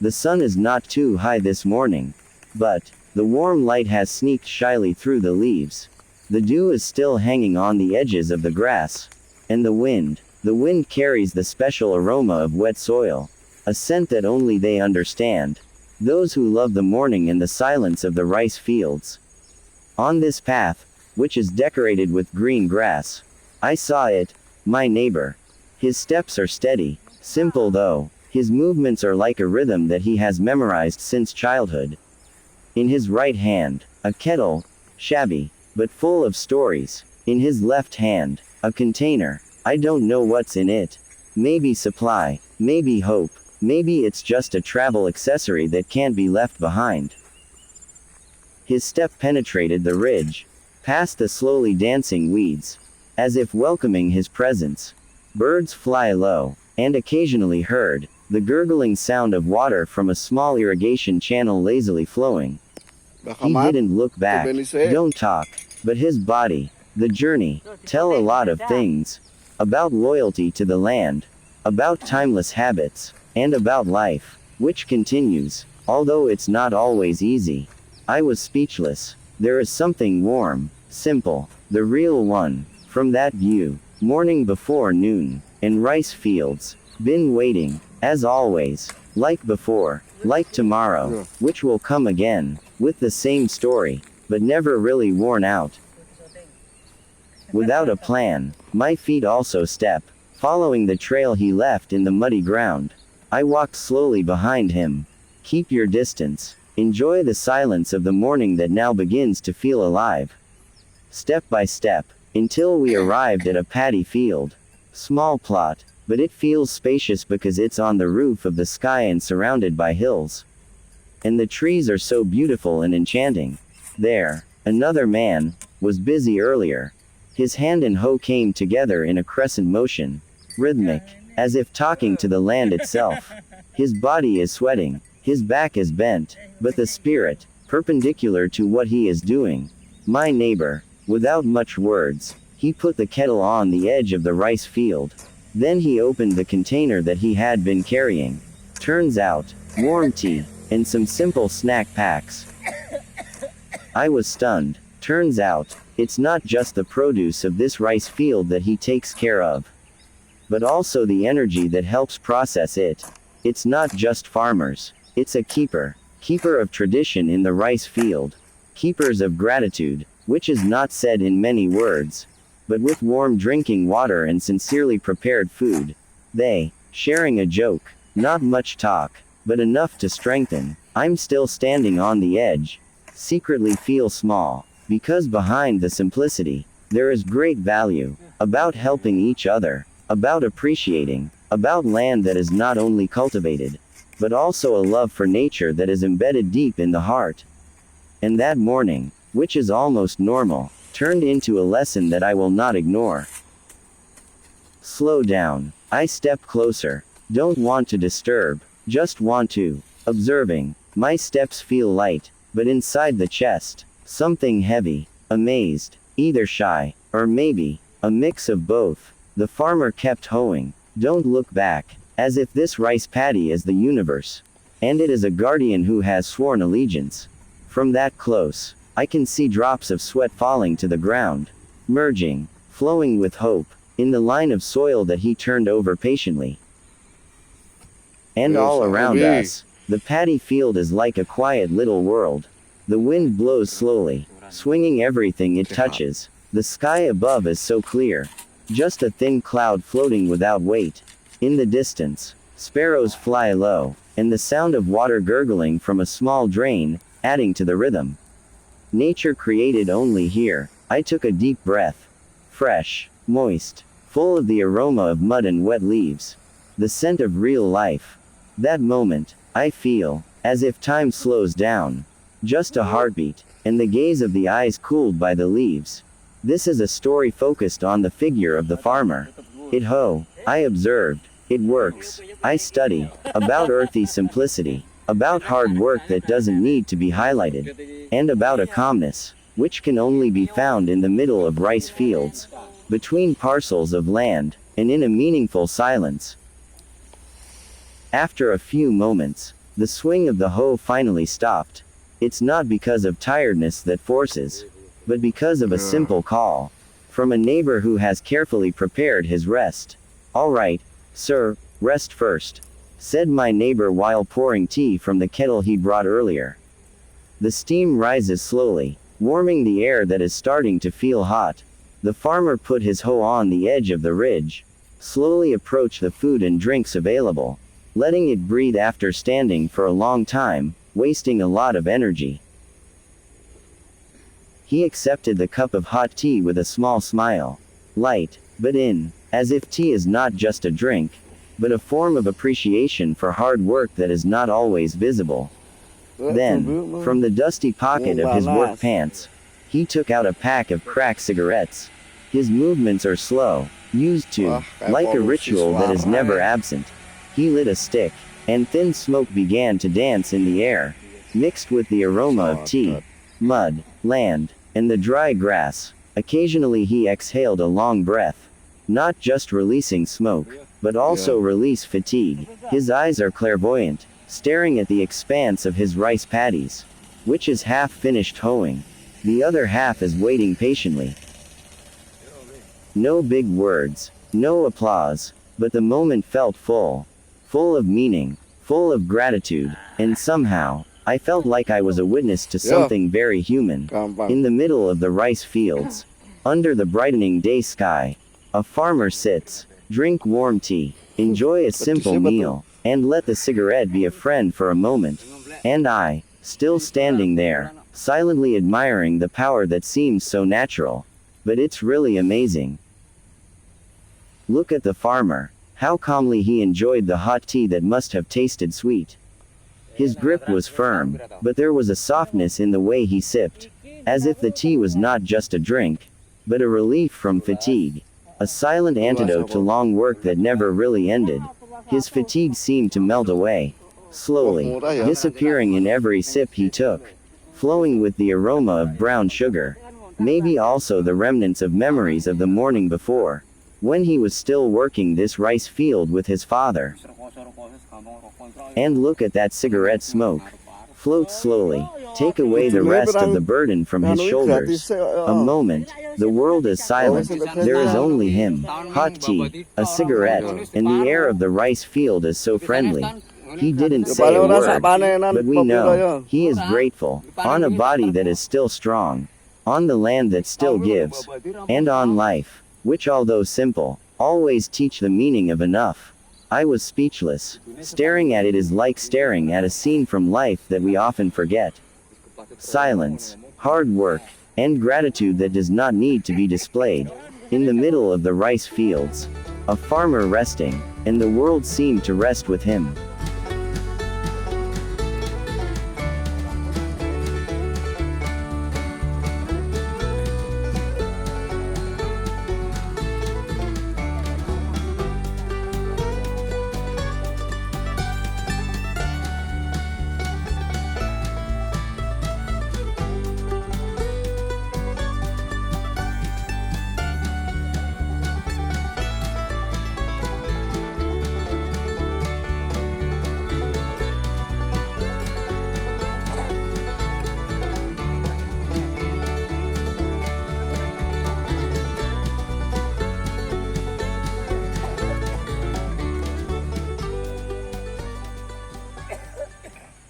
The sun is not too high this morning, but the warm light has sneaked shyly through the leaves. The dew is still hanging on the edges of the grass. And the wind carries the special aroma of wet soil, a scent that only they understand, those who love the morning and the silence of the rice fields. On this path, which is decorated with green grass, I saw it, my neighbor. His steps are steady, simple though, his movements are like a rhythm that he has memorized since childhood. In his right hand, a kettle, shabby, but full of stories. In his left hand, a container. I don't know what's in it. Maybe supply, maybe hope, maybe it's just a travel accessory that can't be left behind. His step penetrated the ridge, past the slowly dancing weeds, as if welcoming his presence. Birds fly low, and occasionally heard the gurgling sound of water from a small irrigation channel lazily flowing. He didn't look back, don't talk, but his body, the journey, tell a lot of things. About loyalty to the land, about timeless habits, and about life, which continues, although it's not always easy. I was speechless. There is something warm, simple, the real one, from that view. Morning before noon, in rice fields, been waiting, as always, like before, like tomorrow, which will come again, with the same story, but never really worn out. Without a plan, my feet also step, following the trail he left in the muddy ground. I walked slowly behind him. Keep your distance. Enjoy the silence of the morning that now begins to feel alive. Step by step, until we arrived at a paddy field. Small plot, but it feels spacious because it's on the roof of the sky and surrounded by hills. And the trees are so beautiful and enchanting. There, another man, was busy earlier. His hand and hoe came together in a crescent motion, rhythmic, as if talking to the land itself. His body is sweating, his back is bent, but the spirit, perpendicular to what he is doing. My neighbor, without much words, he put the kettle on the edge of the rice field. Then he opened the container that he had been carrying. Turns out, warm tea, and some simple snack packs. I was stunned. Turns out, it's not just the produce of this rice field that he takes care of, but also the energy that helps process it. It's not just farmers. It's a keeper of tradition in the rice field. Keepers of gratitude, which is not said in many words, but with warm drinking water and sincerely prepared food. They, sharing a joke, not much talk, but enough to strengthen. I'm still standing on the edge. Secretly feel small. Because behind the simplicity, there is great value, about helping each other, about appreciating, about land that is not only cultivated, but also a love for nature that is embedded deep in the heart. And that morning, which is almost normal, turned into a lesson that I will not ignore. Slow down. I step closer. Don't want to disturb, just want to. Observing. My steps feel light, but inside the chest, something heavy, amazed, either shy, or maybe, a mix of both. The farmer kept hoeing. Don't look back, as if this rice paddy is the universe. And it is a guardian who has sworn allegiance. From that close, I can see drops of sweat falling to the ground, merging, flowing with hope, in the line of soil that he turned over patiently. And all around us, the paddy field is like a quiet little world. The wind blows slowly, swinging everything it touches. The sky above is so clear. Just a thin cloud floating without weight. In the distance, sparrows fly low, and the sound of water gurgling from a small drain, adding to the rhythm. Nature created only here. I took a deep breath. Fresh, moist, full of the aroma of mud and wet leaves. The scent of real life. That moment, I feel, as if time slows down. Just a heartbeat, and the gaze of the eyes cooled by the leaves. This is a story focused on the figure of the farmer. It hoe, I observed. It works, I study. About earthy simplicity. About hard work that doesn't need to be highlighted. And about a calmness, which can only be found in the middle of rice fields. Between parcels of land, and in a meaningful silence. After a few moments, The swing of the hoe finally stopped. It's not because of tiredness that forces, but because of a simple call from a neighbor who has carefully prepared his rest. "All right, sir, rest first," said my neighbor while pouring tea from the kettle he brought earlier. The steam rises slowly, warming the air that is starting to feel hot. The farmer put his hoe on the edge of the ridge, slowly approached the food and drinks available, letting it breathe after standing for a long time, wasting a lot of energy. He accepted the cup of hot tea with a small smile. Light, but in, as if tea is not just a drink, but a form of appreciation for hard work that is not always visible. Then, from the dusty pocket of his work pants, he took out a pack of cracked cigarettes. His movements are slow, used to, like a ritual that is never absent. He lit a stick, and thin smoke began to dance in the air, mixed with the aroma of tea, mud, land, and the dry grass. Occasionally he exhaled a long breath, not just releasing smoke, but also release fatigue. His eyes are clairvoyant, staring at the expanse of his rice paddies, which is half finished hoeing. The other half is waiting patiently. No big words, no applause, but the moment felt full of meaning, full of gratitude, and somehow, I felt like I was a witness to something very human. In the middle of the rice fields, under the brightening day sky, a farmer sits, drink warm tea, enjoy a simple meal, and let the cigarette be a friend for a moment. And I, still standing there, silently admiring the power that seems so natural. But it's really amazing. Look at the farmer, how calmly he enjoyed the hot tea that must have tasted sweet. His grip was firm, but there was a softness in the way he sipped, as if the tea was not just a drink, but a relief from fatigue, a silent antidote to long work that never really ended. His fatigue seemed to melt away, slowly, disappearing in every sip he took, flowing with the aroma of brown sugar, maybe also the remnants of memories of the morning before, when he was still working this rice field with his father. And look at that cigarette smoke. Float slowly, take away the rest of the burden from his shoulders. A moment, the world is silent, there is only him, hot tea, a cigarette, and the air of the rice field is so friendly. He didn't say a word, but we know, he is grateful, on a body that is still strong, on the land that still gives, and on life, which although simple, always teach the meaning of enough. I was speechless. Staring at it is like staring at a scene from life that we often forget. Silence, hard work, and gratitude that does not need to be displayed. In the middle of the rice fields, a farmer resting, and the world seemed to rest with him.